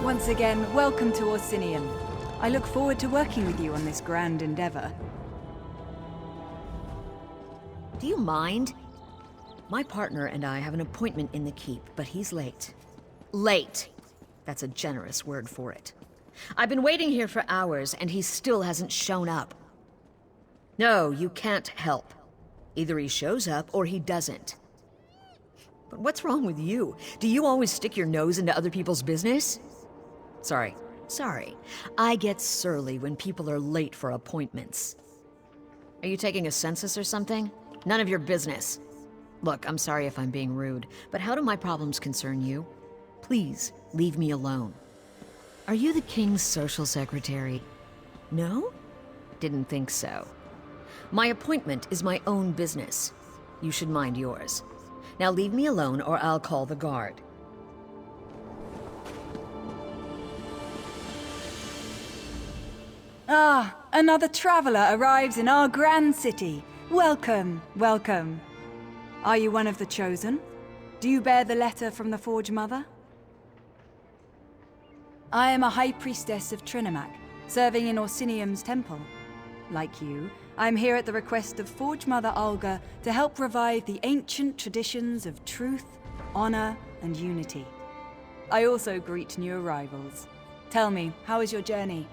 Once again, welcome to Orsinium. I look forward to working with you on this grand endeavor. Do you mind? My partner and I have an appointment in the keep, but he's late. Late! That's a generous word for it. I've been waiting here for hours, and he still hasn't shown up. No, you can't help. Either he shows up, or he doesn't. But what's wrong with you? Do you always stick your nose into other people's business? Sorry. I get surly when people are late for appointments. Are you taking a census or something? None of your business. Look, I'm sorry if I'm being rude, but how do my problems concern you? Please, leave me alone. Are you the king's social secretary? No? Didn't think so. My appointment is my own business. You should mind yours. Now leave me alone or I'll call the guard. Ah, another traveler arrives in our grand city. Welcome, welcome. Are you one of the chosen? Do you bear the letter from the Forge Mother? I am a high priestess of Trinimac, serving in Orsinium's temple. Like you, I'm here at the request of Forge Mother Olga to help revive the ancient traditions of truth, honor, and unity. I also greet new arrivals. Tell me, how is your journey?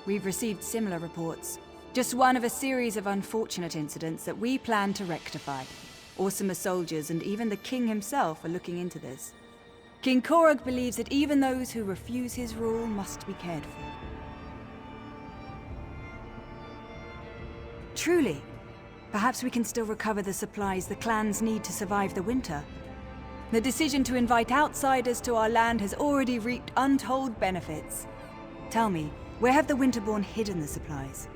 We've received similar reports. Just one of a series of unfortunate incidents that we plan to rectify. Orsimer soldiers and even the king himself are looking into this. King Korog believes that even those who refuse his rule must be cared for. Truly, perhaps we can still recover the supplies the clans need to survive the winter. The decision to invite outsiders to our land has already reaped untold benefits. Tell me, where have the Winterborn hidden the supplies?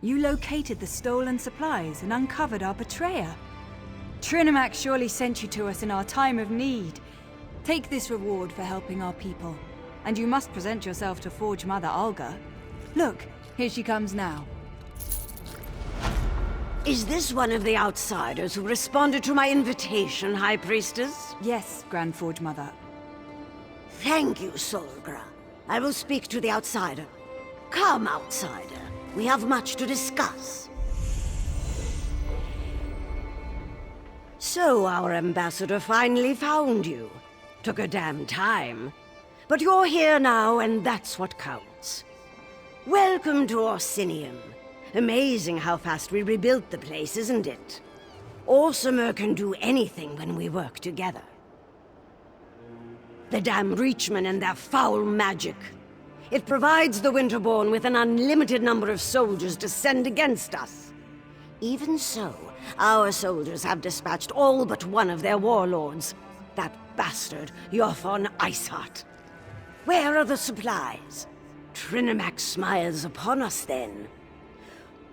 You located the stolen supplies and uncovered our betrayer. Trinimac surely sent you to us in our time of need. Take this reward for helping our people. And you must present yourself to Forge Mother Olga. Look, here she comes now. Is this one of the outsiders who responded to my invitation, High Priestess? Yes, Grand Forge Mother. Thank you, Solgra. I will speak to the outsider. Come, outsider. We have much to discuss. So our ambassador finally found you. Took a damn time. But you're here now, and that's what counts. Welcome to Orsinium. Amazing how fast we rebuilt the place, isn't it? Orsimer can do anything when we work together. The damn Reachmen and their foul magic. It provides the Winterborn with an unlimited number of soldiers to send against us. Even so, our soldiers have dispatched all but one of their warlords. That bastard, Yothon Iceheart. Where are the supplies? Trinimac smiles upon us then.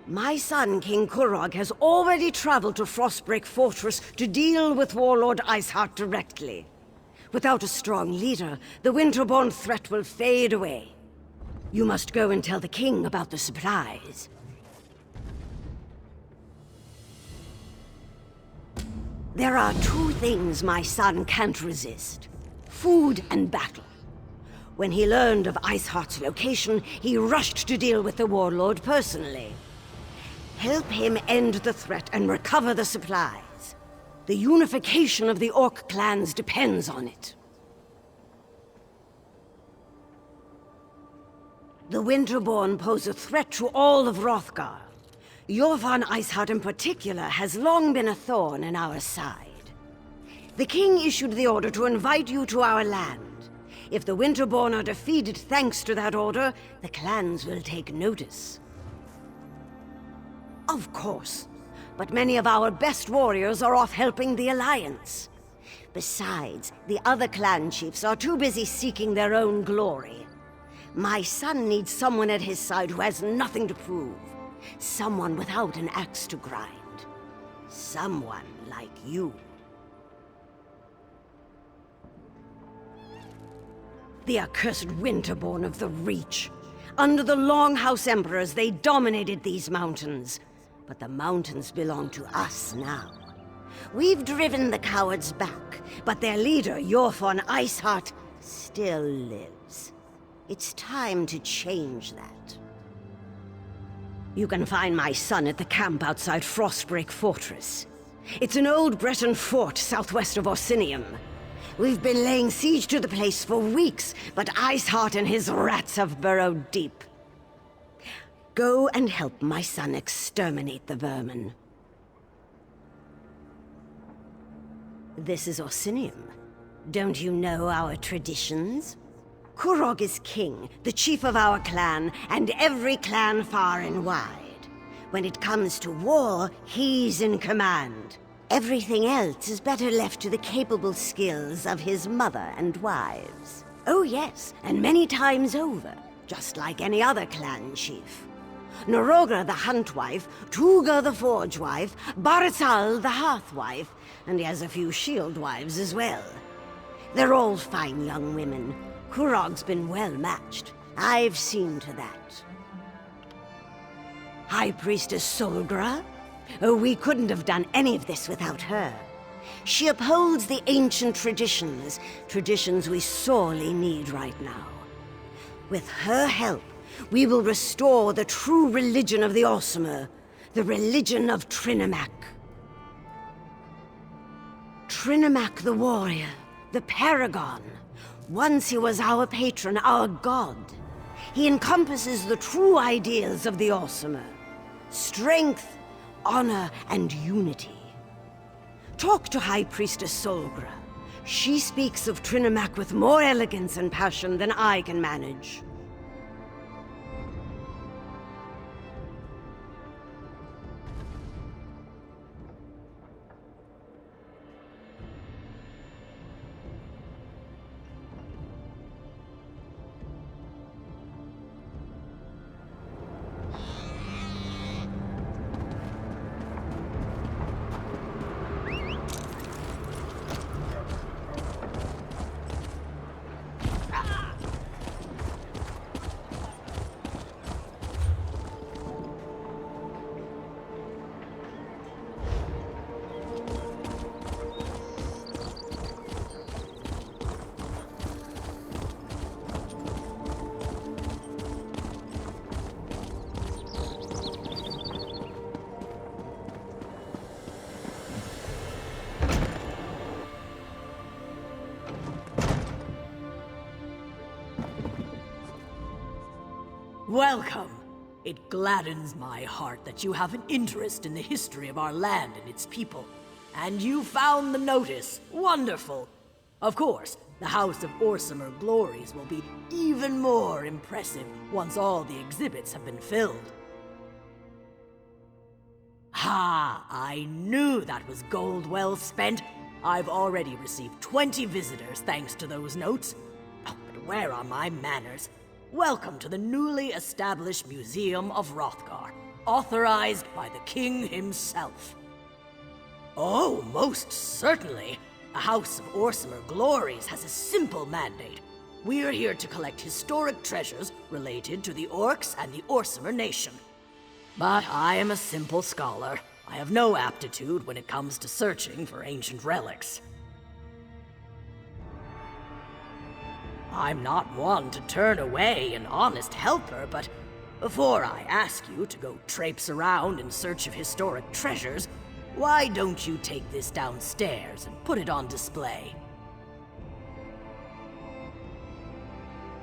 My son, King Korog, has already traveled to Frostbreak Fortress to deal with Warlord Iceheart directly. Without a strong leader, the Winterborn threat will fade away. You must go and tell the king about the supplies. There are two things my son can't resist. Food and battle. When he learned of Iceheart's location, he rushed to deal with the warlord personally. Help him end the threat and recover the supplies. The unification of the Orc clans depends on it. The Winterborn pose a threat to all of Wrothgar. Yothon Iceheart in particular has long been a thorn in our side. The king issued the order to invite you to our land. If the Winterborn are defeated thanks to that order, the clans will take notice. Of course, but many of our best warriors are off helping the Alliance. Besides, the other clan chiefs are too busy seeking their own glory. My son needs someone at his side who has nothing to prove. Someone without an axe to grind. Someone like you. The accursed Winterborn of the Reach. Under the Longhouse Emperors, they dominated these mountains. but the mountains belong to us now. We've driven the cowards back, but their leader, Yorfon Iceheart, still lives. It's time to change that. You can find my son at the camp outside Frostbreak Fortress. It's an old Breton fort southwest of Orsinium. We've been laying siege to the place for weeks, but Iceheart and his rats have burrowed deep. Go and help my son exterminate the vermin. This is Orsinium. Don't you know our traditions? Kurog is king, the chief of our clan, and every clan far and wide. When it comes to war, he's in command. Everything else is better left to the capable skills of his mother and wives. Oh yes, and many times over, just like any other clan chief. Noroga the Huntwife, Tuga the Forge Wife, Baratal the Hearthwife, and he has a few shield wives as well. They're all fine young women. Kurog's been well matched. I've seen to that. High Priestess Solgra? Oh, we couldn't have done any of this without her. She upholds the ancient traditions, traditions we sorely need right now. With her help, we will restore the true religion of the Orsimer, the religion of Trinimac. Trinimac the warrior, the paragon. Once he was our patron, our god. He encompasses the true ideals of the Orsimer. Strength, honor, and unity. Talk to High Priestess Solgra. She speaks of Trinimac with more elegance and passion than I can manage. Welcome. It gladdens my heart that you have an interest in the history of our land and its people. And you found the notice. Wonderful. Of course, the House of Orsimer glories will be even more impressive once all the exhibits have been filled. Ha! I knew that was gold well spent. I've already received 20 visitors thanks to those notes. Oh, but where are my manners? Welcome to the newly established Museum of Wrothgar, authorized by the king himself. Oh, most certainly. The House of Orsimer Glories has a simple mandate. We're here to collect historic treasures related to the Orcs and the Orsimer nation. But I am a simple scholar. I have no aptitude when it comes to searching for ancient relics. I'm not one to turn away an honest helper, but before I ask you to go traipse around in search of historic treasures, why don't you take this downstairs and put it on display?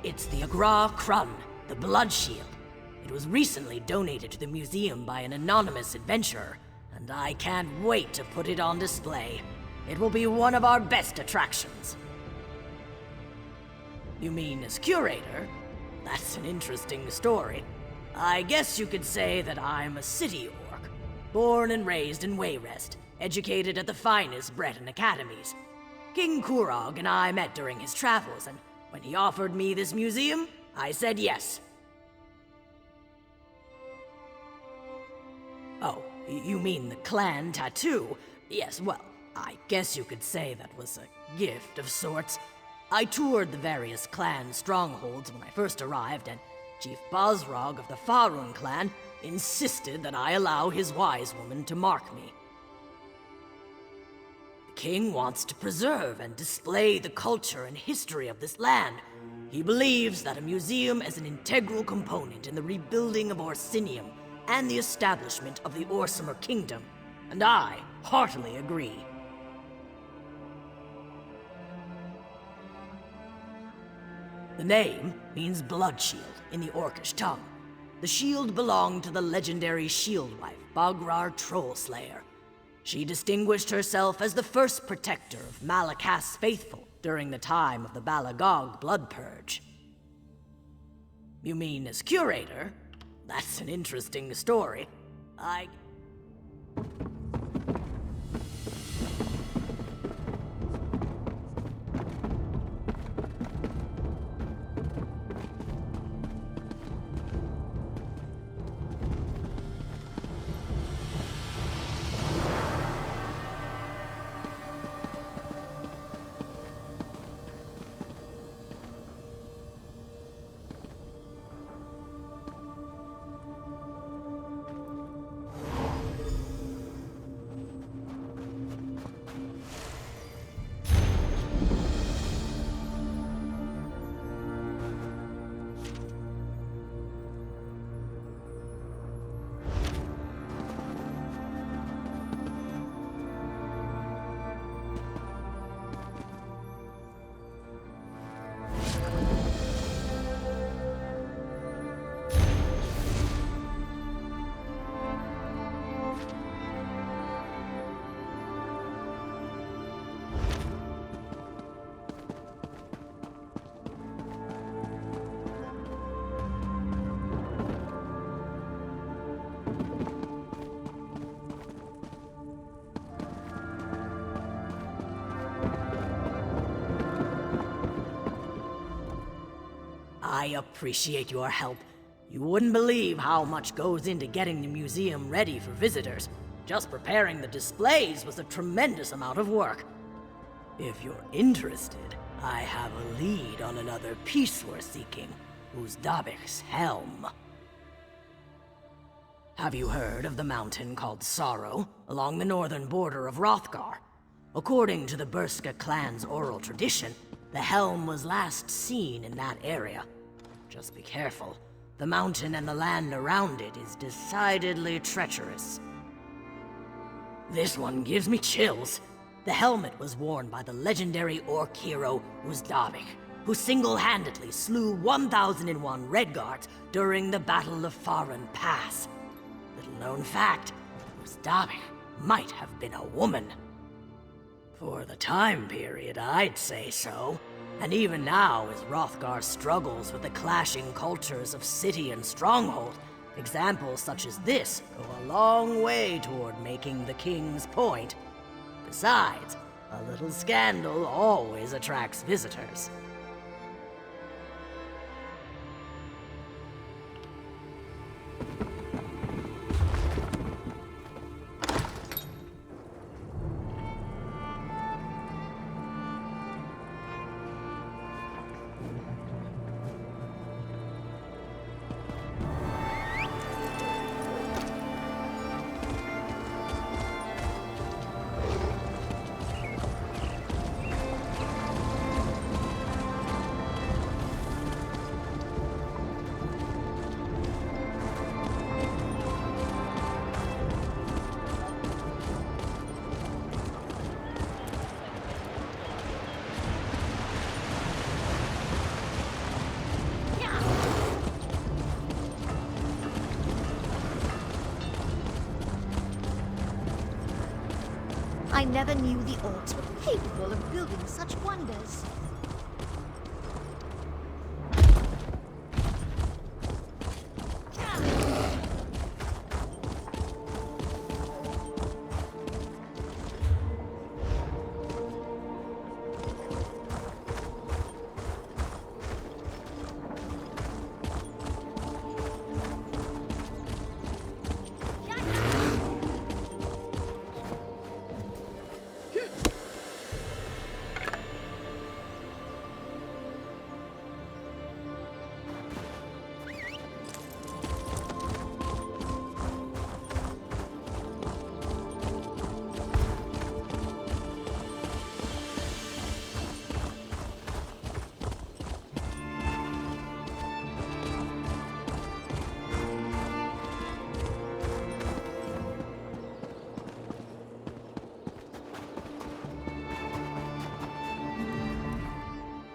It's the Agra Krun, the Blood Shield. It was recently donated to the museum by an anonymous adventurer, and I can't wait to put it on display. It will be one of our best attractions. You mean as curator? That's an interesting story. I guess you could say that I'm a city orc. Born and raised in Wayrest, educated at the finest Breton academies. King Kurog and I met during his travels, and when he offered me this museum, I said yes. Oh, you mean the clan tattoo? Yes, well, I guess you could say that was a gift of sorts. I toured the various clan strongholds when I first arrived and Chief Bosrog of the Farun clan insisted that I allow his wise woman to mark me. The king wants to preserve and display the culture and history of this land. He believes that a museum is an integral component in the rebuilding of Orsinium and the establishment of the Orsimer kingdom, and I heartily agree. The name means blood shield in the Orcish tongue. The shield belonged to the legendary shield wife, Bagrar Trollslayer. She distinguished herself as the first protector of Malakas's faithful during the time of the Balagog blood purge. You mean as curator? That's an interesting story. I appreciate your help. You wouldn't believe how much goes into getting the museum ready for visitors. Just preparing the displays was a tremendous amount of work. If you're interested, I have a lead on another piece we're seeking, Uzdabich's helm. Have you heard of the mountain called Sorrow, along the northern border of Wrothgar? According to the Burska clan's oral tradition, the helm was last seen in that area. Just be careful. The mountain and the land around it is decidedly treacherous. This one gives me chills. The helmet was worn by the legendary orc hero Uzdabik, who single-handedly slew 1001 Redguards during the Battle of Farun Pass. Little known fact, Uzdabik might have been a woman. For the time period, I'd say so. And even now, as Wrothgar struggles with the clashing cultures of city and stronghold, examples such as this go a long way toward making the king's point. Besides, a little scandal always attracts visitors. I never knew the orcs were capable of building such wonders.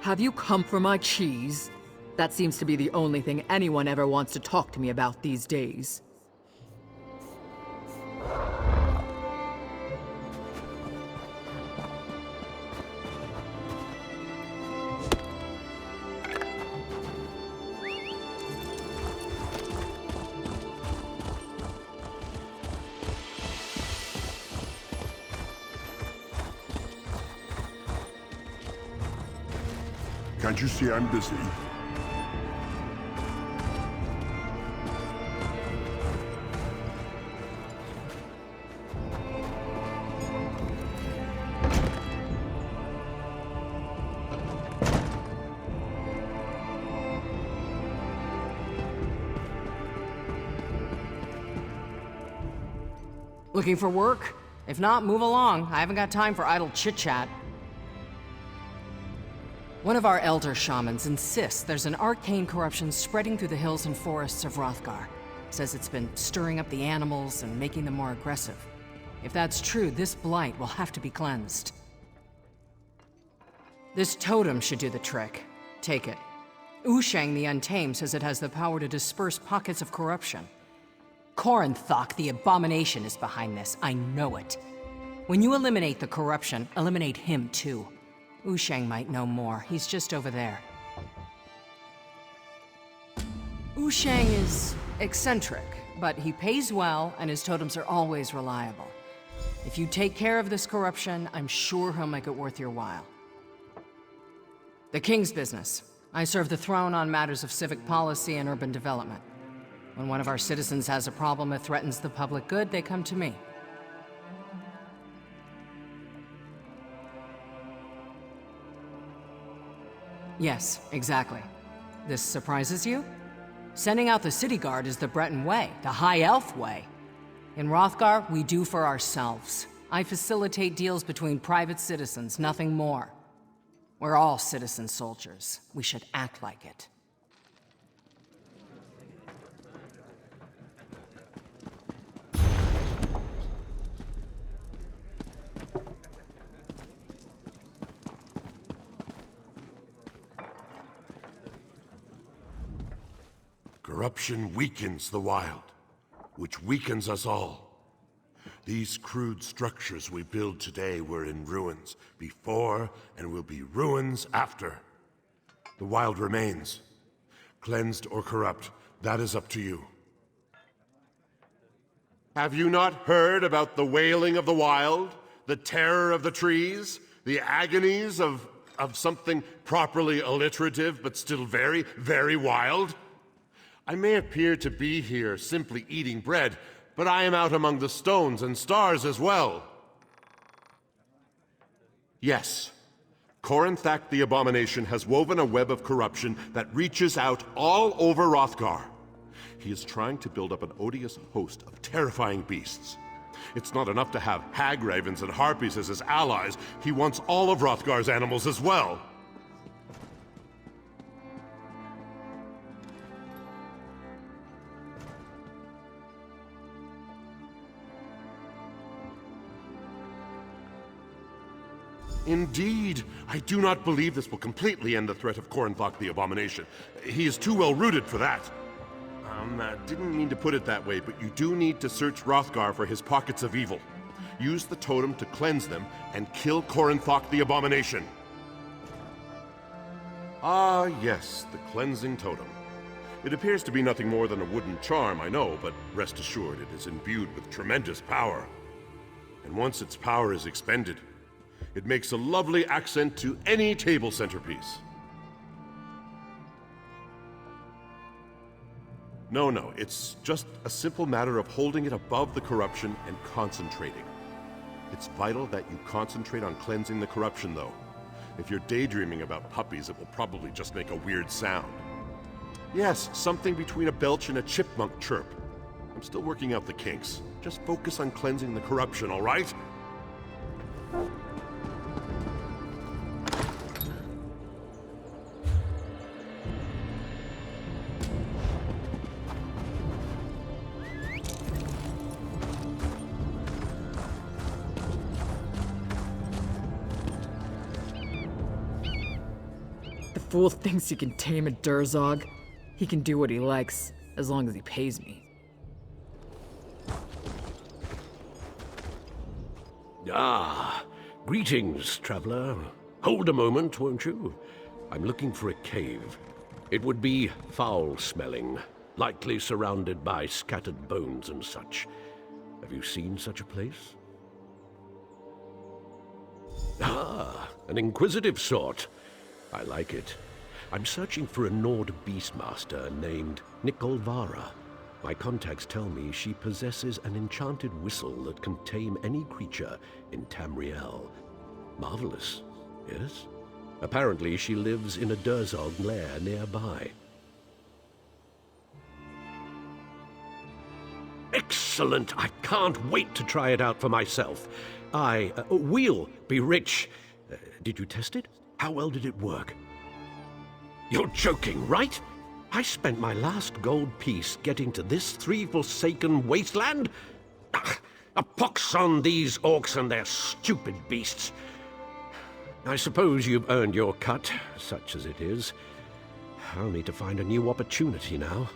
Have you come for my cheese? That seems to be the only thing anyone ever wants to talk to me about these days. Can't you see I'm busy? Looking for work? If not, move along. I haven't got time for idle chit-chat. One of our elder shamans insists there's an arcane corruption spreading through the hills and forests of Wrothgar. Says it's been stirring up the animals and making them more aggressive. If that's true, this blight will have to be cleansed. This totem should do the trick. Take it. Ushang the Untamed says it has the power to disperse pockets of corruption. Corinthok, the abomination, is behind this. I know it. When you eliminate the corruption, eliminate him too. Ushang might know more. He's just over there. Ushang is eccentric, but he pays well and his totems are always reliable. If you take care of this corruption, I'm sure he'll make it worth your while. The king's business. I serve the throne on matters of civic policy and urban development. When one of our citizens has a problem that threatens the public good, they come to me. Yes, exactly. This surprises you? Sending out the city guard is the Breton way, the High Elf way. In Wrothgar, we do for ourselves. I facilitate deals between private citizens, nothing more. We're all citizen soldiers. We should act like it. Corruption weakens the wild, which weakens us all. These crude structures we build today were in ruins before and will be ruins after. The wild remains. Cleansed or corrupt, that is up to you. Have you not heard about the wailing of the wild? The terror of the trees? The agonies of something properly alliterative but still very, very wild? I may appear to be here simply eating bread, but I am out among the stones and stars as well. Yes, Corinthak the Abomination has woven a web of corruption that reaches out all over Wrothgar. He is trying to build up an odious host of terrifying beasts. It's not enough to have hag ravens and harpies as his allies. He wants all of Wrothgar's animals as well. Indeed, I do not believe this will completely end the threat of Corinthok the Abomination. He is too well rooted for that. Didn't mean to put it that way, but you do need to search Wrothgar for his pockets of evil. Use the totem to cleanse them and kill Corinthok the Abomination. Ah, yes, the cleansing totem. It appears to be nothing more than a wooden charm, I know, but rest assured it is imbued with tremendous power. And once its power is expended, it makes a lovely accent to any table centerpiece. No, it's just a simple matter of holding it above the corruption and concentrating. It's vital that you concentrate on cleansing the corruption, though. If you're daydreaming about puppies, it will probably just make a weird sound. Yes, something between a belch and a chipmunk chirp. I'm still working out the kinks. Just focus on cleansing the corruption, all right? fool thinks he can tame a Durzog. He can do what he likes, as long as he pays me. Ah, greetings, traveler. Hold a moment, won't you? I'm looking for a cave. It would be foul-smelling, likely surrounded by scattered bones and such. Have you seen such a place? Ah, an inquisitive sort. I like it. I'm searching for a Nord beastmaster named Nikolvara. My contacts tell me she possesses an enchanted whistle that can tame any creature in Tamriel. Marvelous, yes? Apparently she lives in a Durzog lair nearby. Excellent! I can't wait to try it out for myself. We'll be rich. Did you test it? How well did it work? You're joking, right? I spent my last gold piece getting to this three-forsaken wasteland? A pox on these orcs and their stupid beasts. I suppose you've earned your cut, such as it is. I'll need to find a new opportunity now.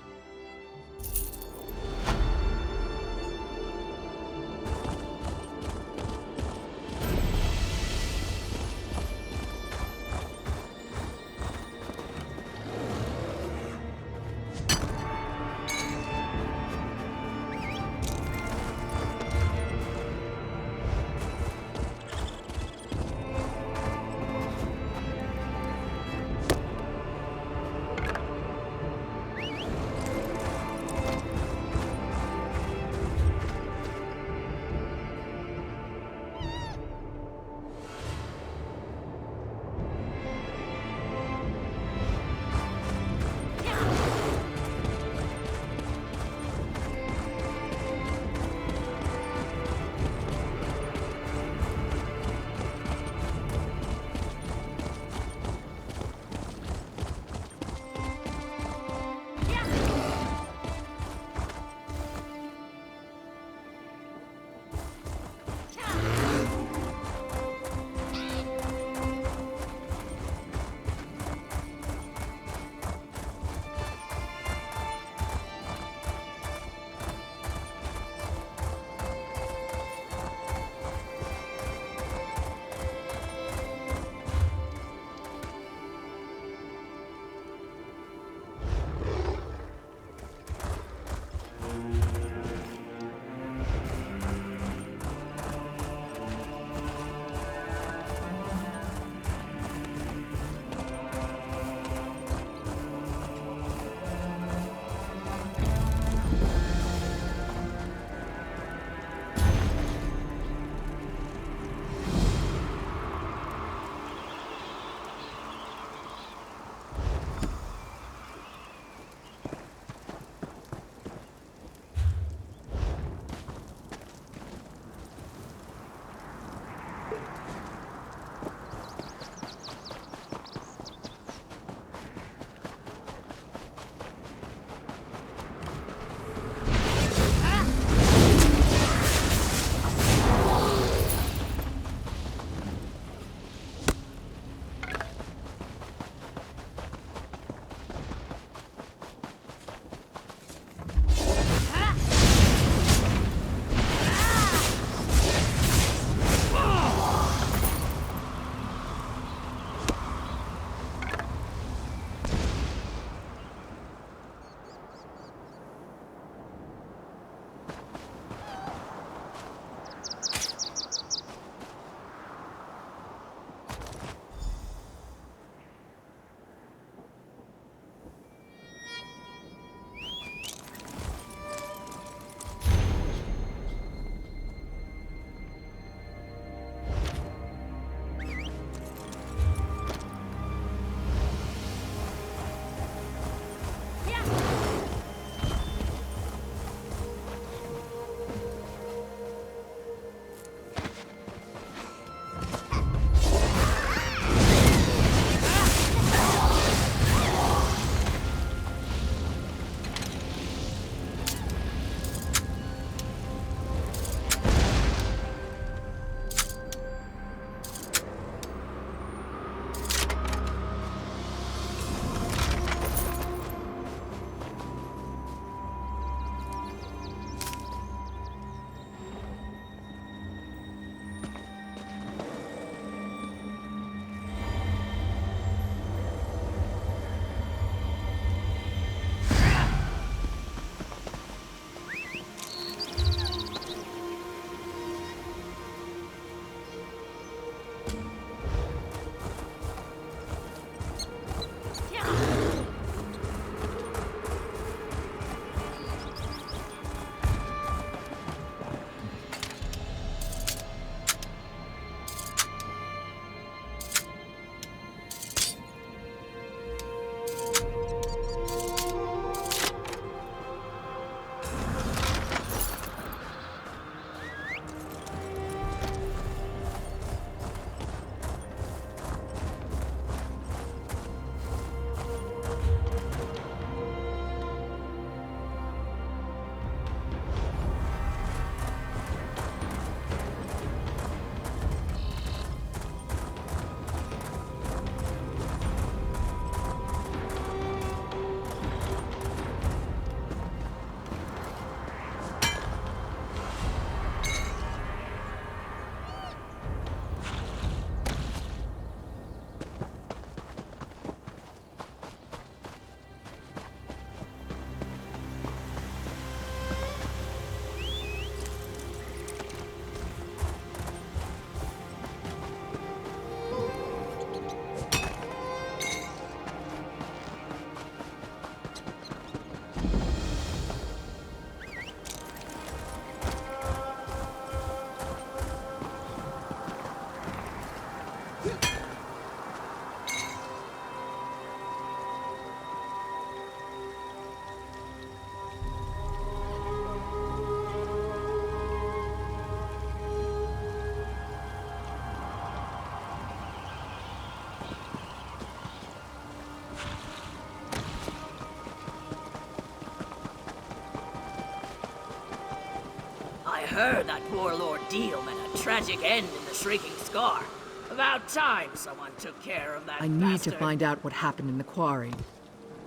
heard that poor Lord Deal met a tragic end in the Shrieking Scar. About time someone took care of that I need bastard. to find out what happened in the quarry.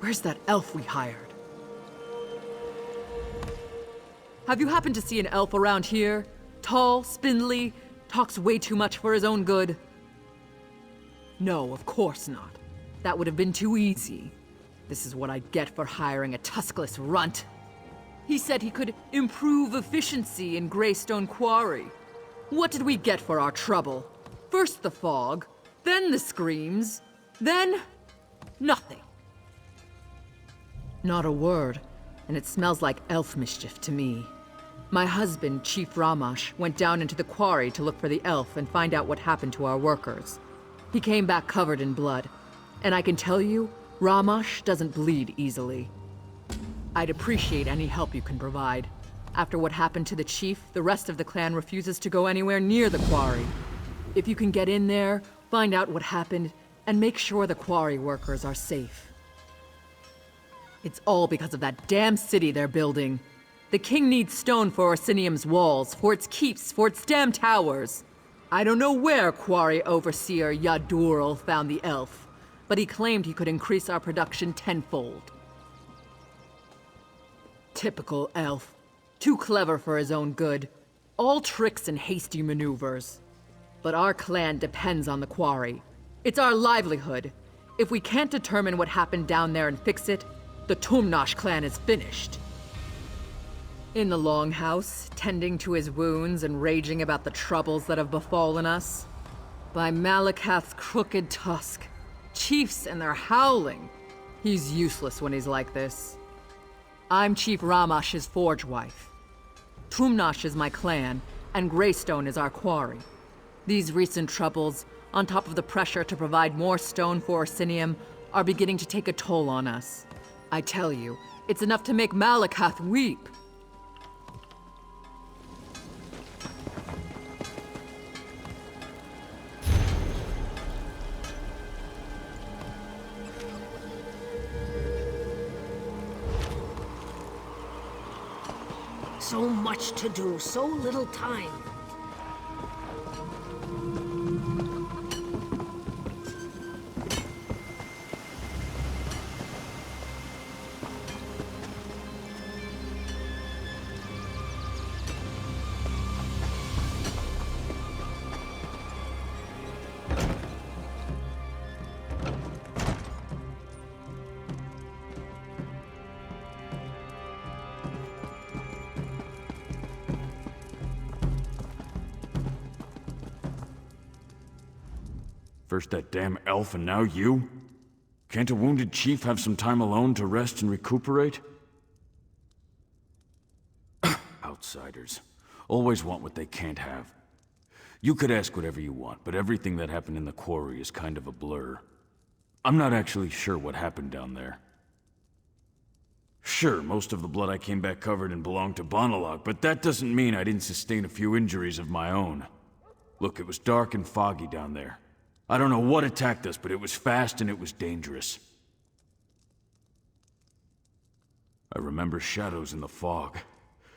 Where's that elf we hired? Have you happened to see an elf around here? Tall, spindly, talks way too much for his own good? No, of course not. That would have been too easy. This is what I get for hiring a tuskless runt. He said he could improve efficiency in Greystone Quarry. What did we get for our trouble? First the fog, then the screams, then nothing. Not a word, and it smells like elf mischief to me. My husband, Chief Ramash, went down into the quarry to look for the elf and find out what happened to our workers. He came back covered in blood, and I can tell you, Ramash doesn't bleed easily. I'd appreciate any help you can provide. After what happened to the chief, the rest of the clan refuses to go anywhere near the quarry. If you can get in there, find out what happened, and make sure the quarry workers are safe. It's all because of that damn city they're building. The king needs stone for Orsinium's walls, for its keeps, for its damn towers. I don't know where Quarry Overseer Yadurl found the elf, but he claimed he could increase our production tenfold. Typical elf. Too clever for his own good. All tricks and hasty maneuvers. But our clan depends on the quarry. It's our livelihood. If we can't determine what happened down there and fix it, the Tumnash clan is finished. In the Longhouse, tending to his wounds and raging about the troubles that have befallen us. By Malakath's crooked tusk. Chiefs and their howling. He's useless when he's like this. I'm Chief Ramash's forge wife. Tumnash is my clan, and Greystone is our quarry. These recent troubles, on top of the pressure to provide more stone for Orsinium, are beginning to take a toll on us. I tell you, it's enough to make Malakath weep. So much to do, so little time. First that damn elf and now you? Can't a wounded chief have some time alone to rest and recuperate? Outsiders. Always want what they can't have. You could ask whatever you want, but everything that happened in the quarry is kind of a blur. I'm not actually sure what happened down there. Sure, most of the blood I came back covered in belonged to Bonalog, but that doesn't mean I didn't sustain a few injuries of my own. Look, it was dark and foggy down there. I don't know what attacked us, but it was fast and it was dangerous. I remember shadows in the fog.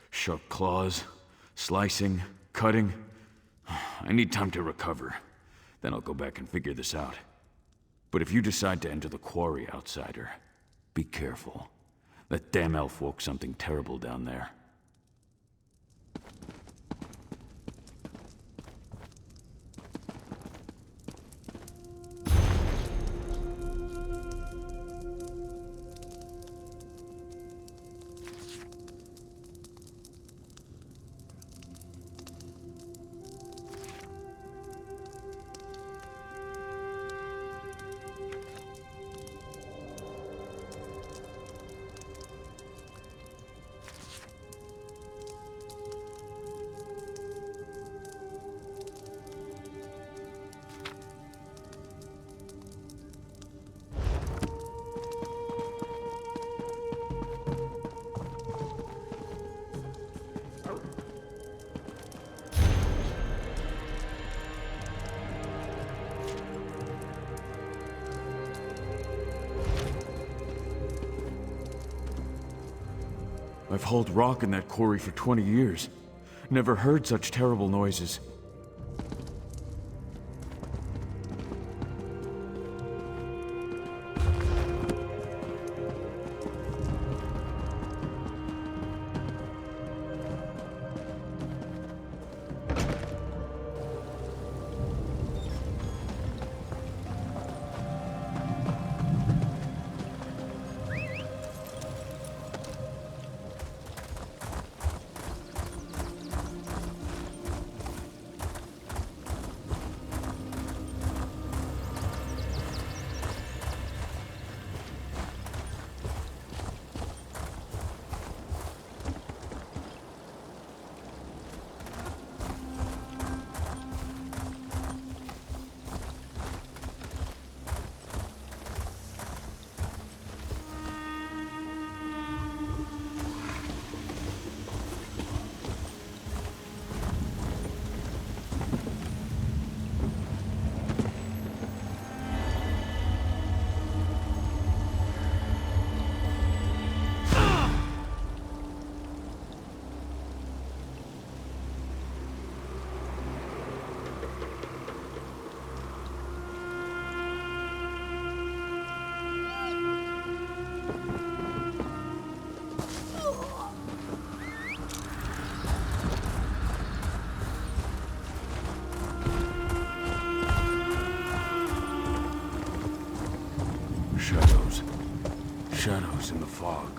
Sharp claws, slicing, cutting. I need time to recover. Then I'll go back and figure this out. But if you decide to enter the quarry, outsider, be careful. That damn elf woke something terrible down there. I've hauled rock in that quarry for 20 years. Never heard such terrible noises. Shadows. Shadows in the fog.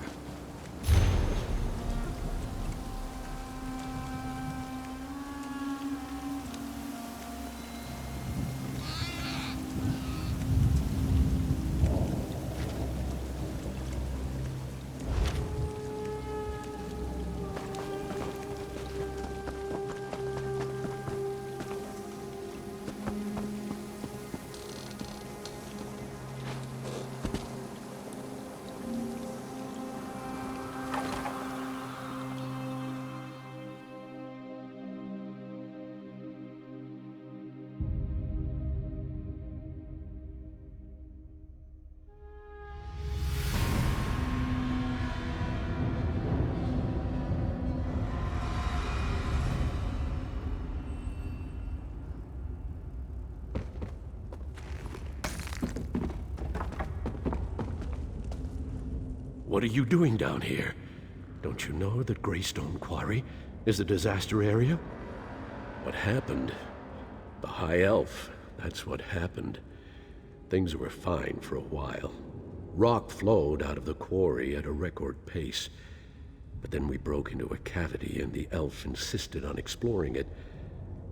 What are you doing down here? Don't you know that Greystone Quarry is a disaster area? What happened? The High Elf, that's what happened. Things were fine for a while. Rock flowed out of the quarry at a record pace. But then we broke into a cavity and the elf insisted on exploring it.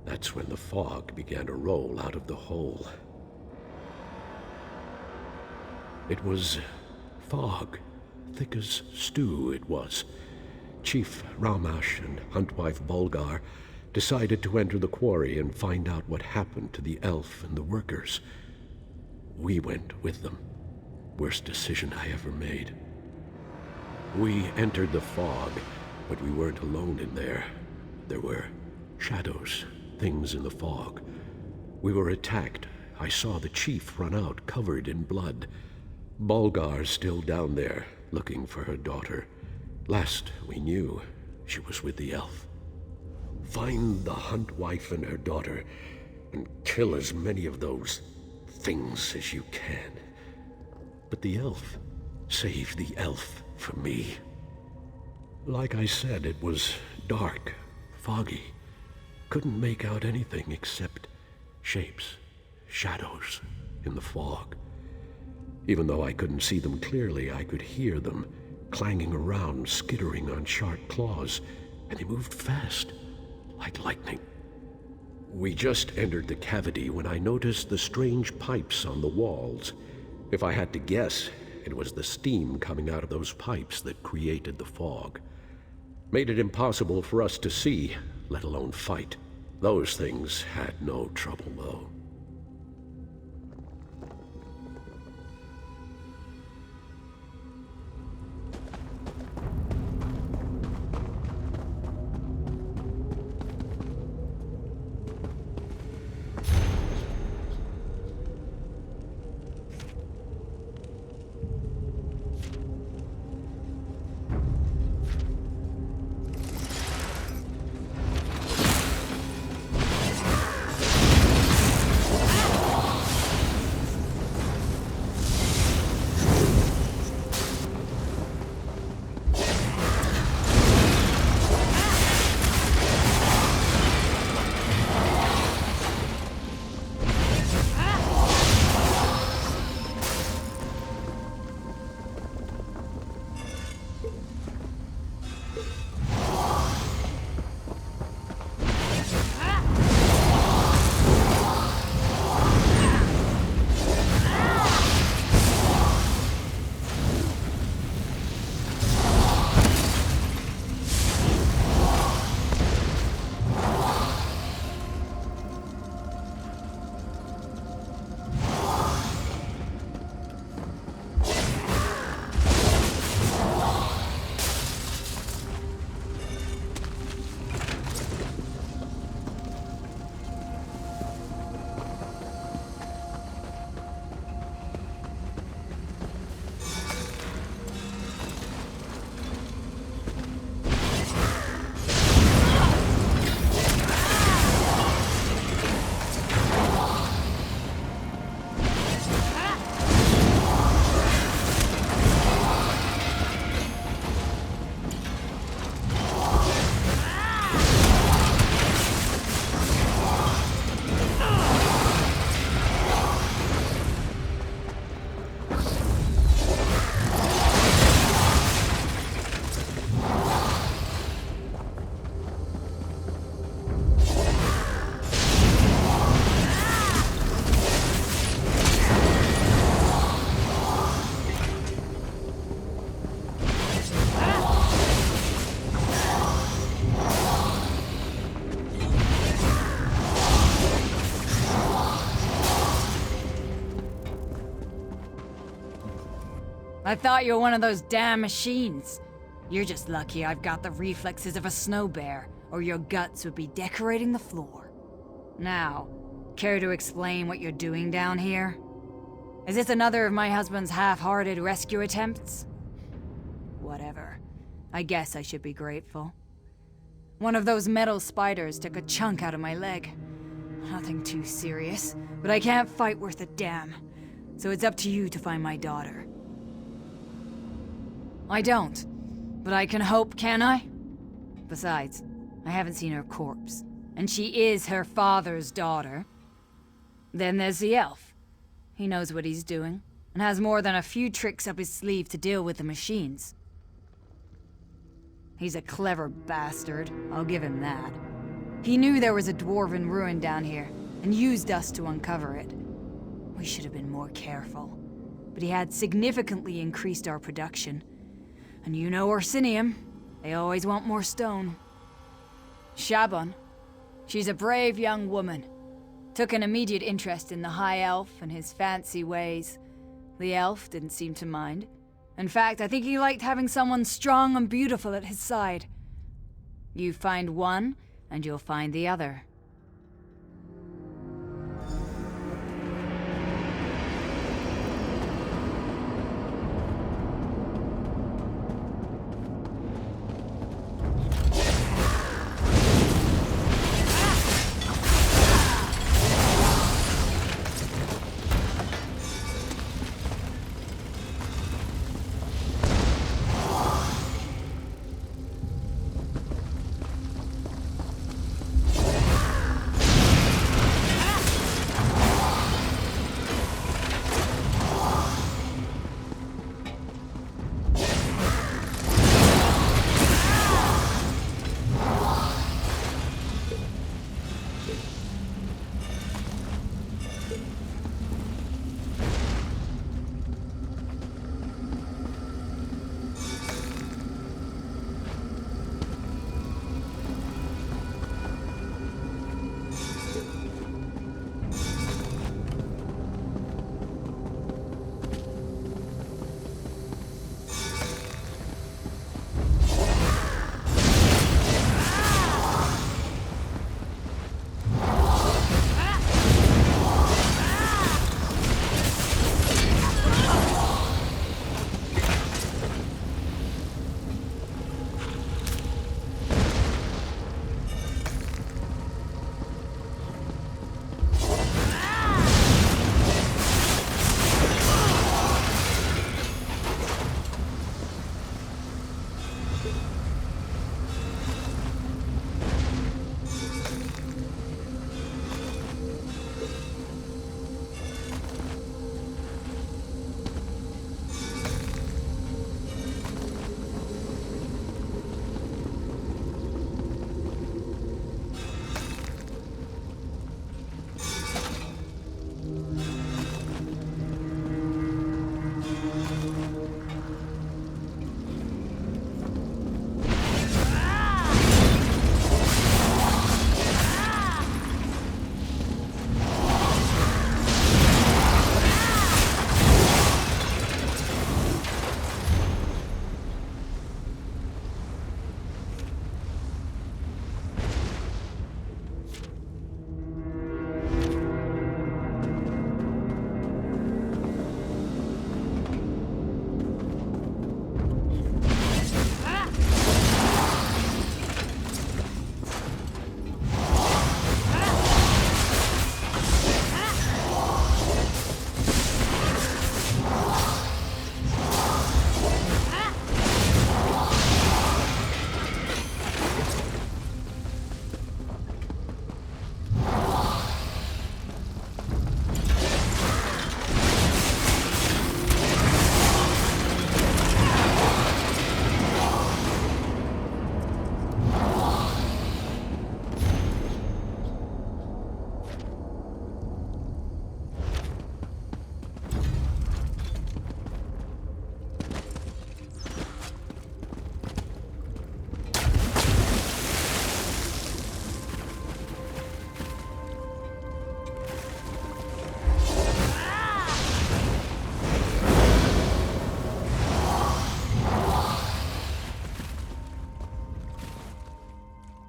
That's when the fog began to roll out of the hole. It was fog. Thick as stew it was. Chief Ramash and Huntwife Bulgar decided to enter the quarry and find out what happened to the elf and the workers. We went with them. Worst decision I ever made. We entered the fog, but we weren't alone in there. There were shadows, things in the fog. We were attacked. I saw the chief run out, covered in blood. Bulgar's still down there, looking for her daughter. Last we knew, she was with the elf. Find the Huntwife and her daughter, and kill as many of those things as you can. But the elf, save the elf for me. Like I said, it was dark, foggy. Couldn't make out anything except shapes, shadows in the fog. Even though I couldn't see them clearly, I could hear them, clanging around, skittering on sharp claws, and they moved fast, like lightning. We just entered the cavity when I noticed the strange pipes on the walls. If I had to guess, it was the steam coming out of those pipes that created the fog. Made it impossible for us to see, let alone fight. Those things had no trouble, though. I thought you were one of those damn machines. You're just lucky I've got the reflexes of a snow bear, or your guts would be decorating the floor. Now, care to explain what you're doing down here? Is this another of my husband's half-hearted rescue attempts? Whatever. I guess I should be grateful. One of those metal spiders took a chunk out of my leg. Nothing too serious, but I can't fight worth a damn. So it's up to you to find my daughter. I don't, but I can hope, can I? Besides, I haven't seen her corpse, and she is her father's daughter. Then there's the elf. He knows what he's doing, and has more than a few tricks up his sleeve to deal with the machines. He's a clever bastard, I'll give him that. He knew there was a dwarven ruin down here, and used us to uncover it. We should have been more careful, but he had significantly increased our production. And you know Orsinium, they always want more stone. Shaban, she's a brave young woman. Took an immediate interest in the High Elf and his fancy ways. The elf didn't seem to mind. In fact, I think he liked having someone strong and beautiful at his side. You find one, and you'll find the other.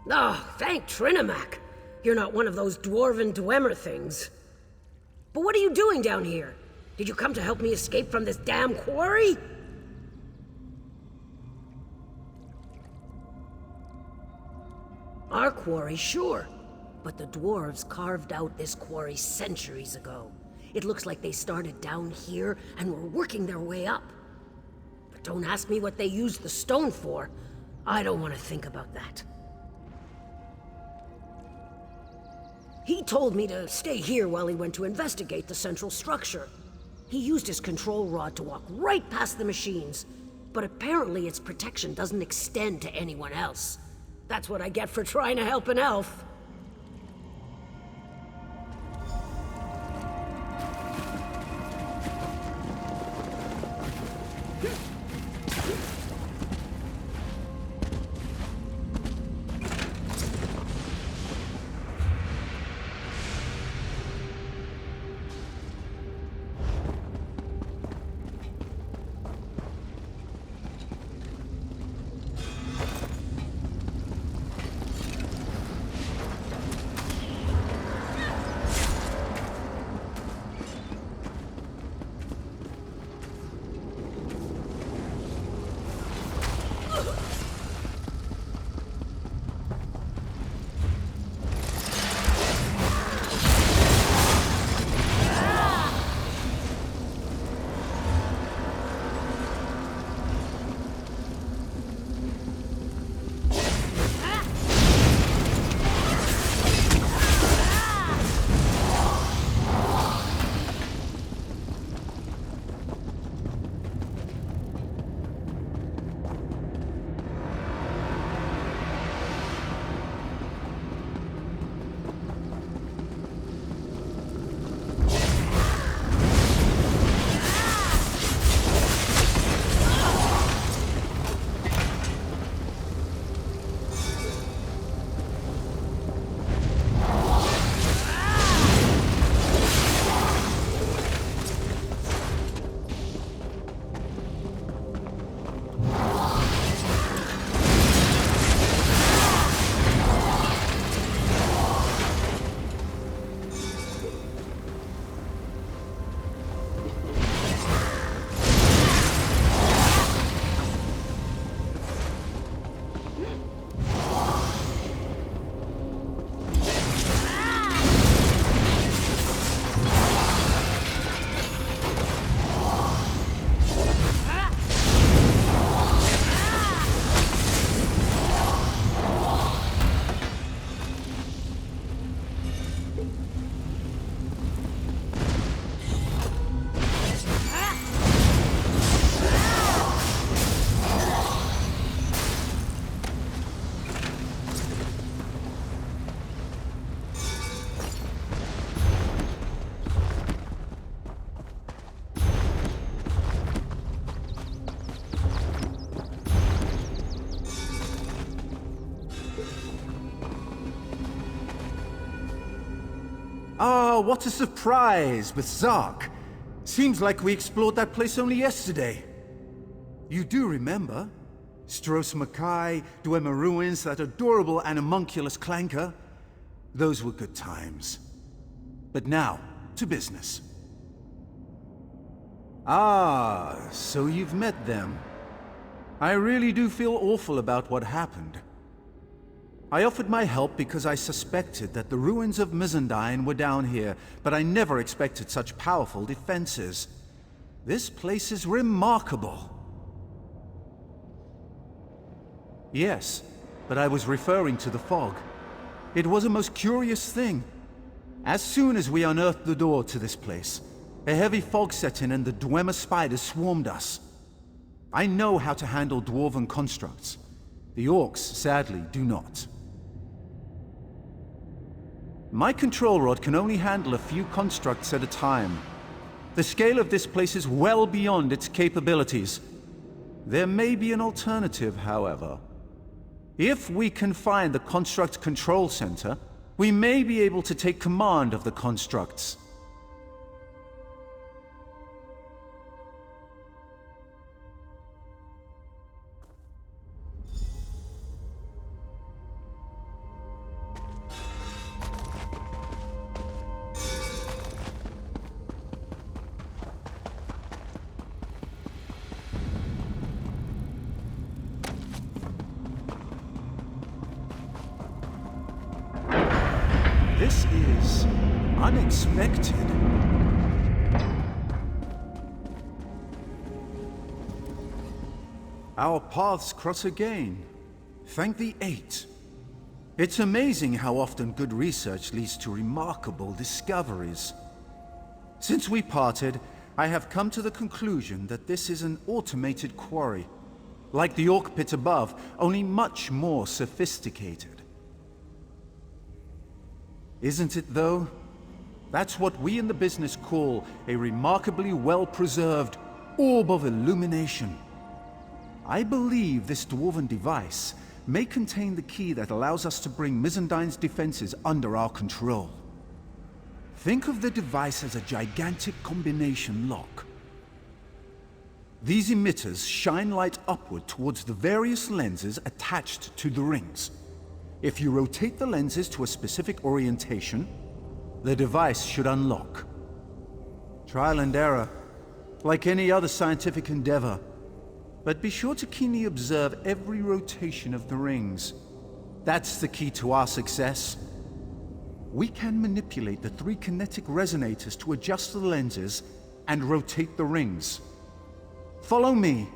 Oh, thank Trinimac. You're not one of those dwarven dwemer things. But what are you doing down here? Did you come to help me escape from this damn quarry? Our quarry, sure. But the dwarves carved out this quarry centuries ago. It looks like they started down here and were working their way up. But don't ask me what they used the stone for. I don't want to think about that. He told me to stay here while he went to investigate the central structure. He used his control rod to walk right past the machines, but apparently its protection doesn't extend to anyone else. That's what I get for trying to help an elf. Ah, what a surprise with Zark. Seems like we explored that place only yesterday. You do remember? Stros Mackay, Dwemer Ruins, that adorable animunculus clanker. Those were good times. But now, to business. Ah, so you've met them. I really do feel awful about what happened. I offered my help because I suspected that the ruins of Mizandine were down here, but I never expected such powerful defenses. This place is remarkable. Yes, but I was referring to the fog. It was a most curious thing. As soon as we unearthed the door to this place, a heavy fog set in and the Dwemer spiders swarmed us. I know how to handle dwarven constructs. The orcs, sadly, do not. My control rod can only handle a few constructs at a time. The scale of this place is well beyond its capabilities. There may be an alternative, however. If we can find the Construct Control Center, we may be able to take command of the constructs. This is unexpected. Our paths cross again. Thank the Eight. It's amazing how often good research leads to remarkable discoveries. Since we parted, I have come to the conclusion that this is an automated quarry. Like the Orc Pit above, only much more sophisticated. Isn't it, though? That's what we in the business call a remarkably well-preserved orb of illumination. I believe this dwarven device may contain the key that allows us to bring Mizandine's defenses under our control. Think of the device as a gigantic combination lock. These emitters shine light upward towards the various lenses attached to the rings. If you rotate the lenses to a specific orientation, the device should unlock. Trial and error, like any other scientific endeavor. But be sure to keenly observe every rotation of the rings. That's the key to our success. We can manipulate the 3 kinetic resonators to adjust the lenses and rotate the rings. Follow me.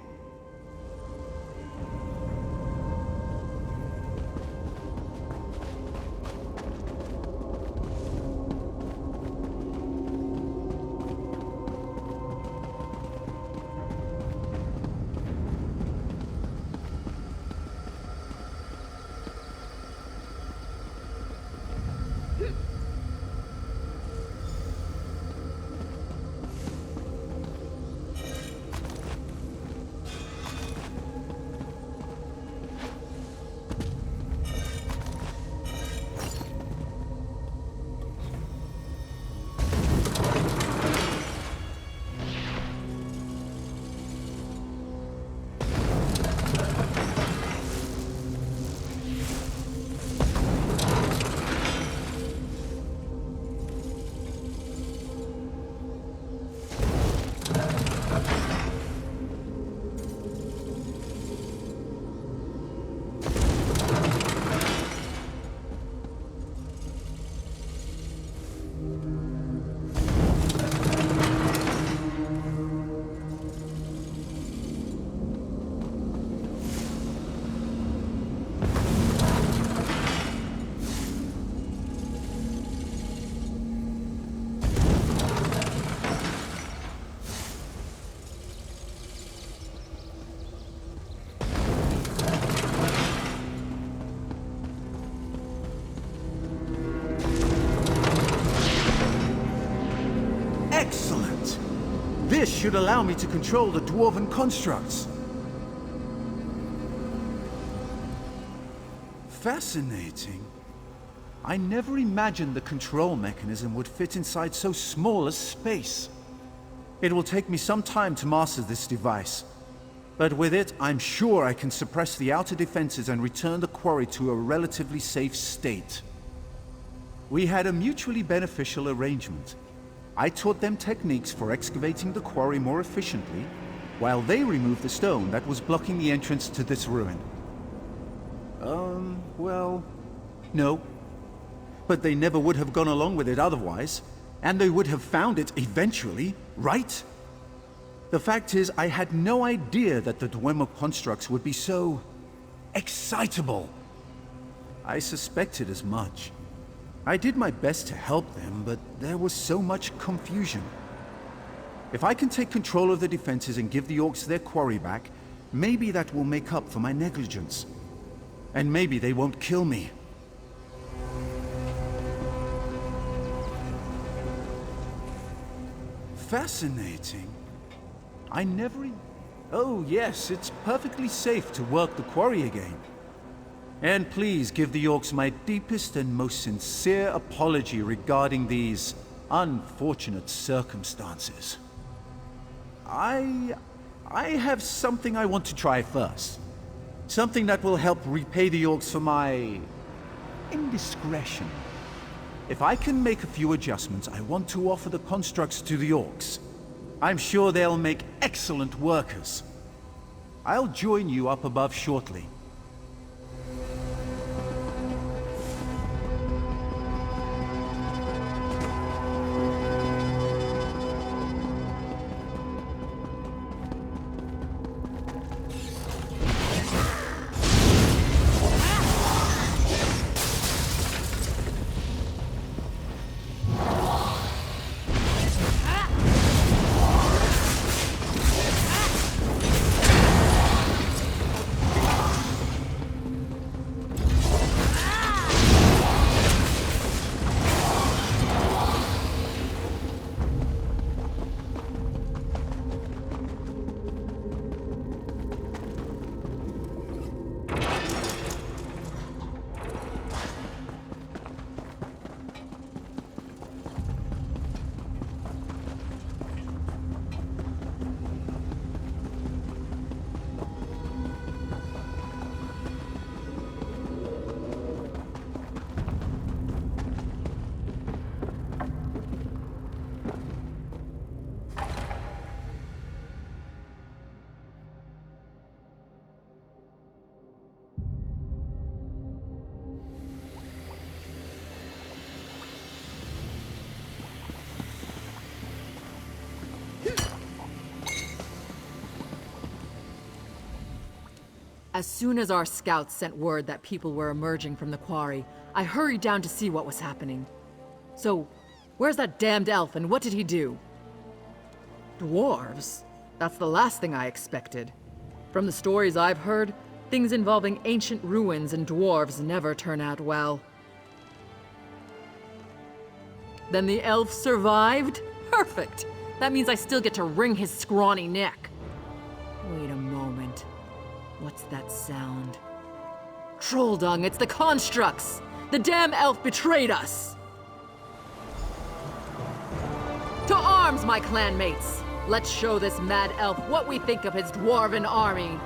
Excellent! This should allow me to control the dwarven constructs. Fascinating. I never imagined the control mechanism would fit inside so small a space. It will take me some time to master this device. But with it, I'm sure I can suppress the outer defenses and return the quarry to a relatively safe state. We had a mutually beneficial arrangement. I taught them techniques for excavating the quarry more efficiently, while they removed the stone that was blocking the entrance to this ruin. Well, no. But they never would have gone along with it otherwise, and they would have found it eventually, right? The fact is, I had no idea that the Dwemer constructs would be so excitable. I suspected as much. I did my best to help them, but there was so much confusion. If I can take control of the defenses and give the orcs their quarry back, maybe that will make up for my negligence. And maybe they won't kill me. Fascinating. I never... Oh yes, it's perfectly safe to work the quarry again. And please give the orcs my deepest and most sincere apology regarding these unfortunate circumstances. I have something I want to try first. Something that will help repay the orcs for my indiscretion. If I can make a few adjustments, I want to offer the constructs to the orcs. I'm sure they'll make excellent workers. I'll join you up above shortly. As soon as our scouts sent word that people were emerging from the quarry, I hurried down to see what was happening. So, where's that damned elf and what did he do? Dwarves? That's the last thing I expected. From the stories I've heard, things involving ancient ruins and dwarves never turn out well. Then the elf survived? Perfect! That means I still get to wring his scrawny neck. Wait a moment. What's that sound? Troll dung, it's the constructs! The damn elf betrayed us! To arms, my clanmates! Let's show this mad elf what we think of his dwarven army.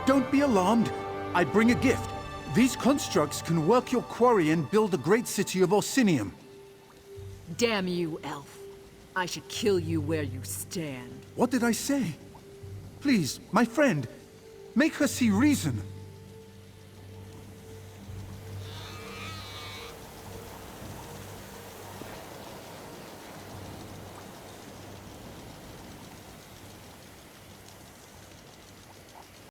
Don't be alarmed. I bring a gift. These constructs can work your quarry and build the great city of Orsinium. Damn you, elf. I should kill you where you stand. What did I say? Please, my friend, make her see reason.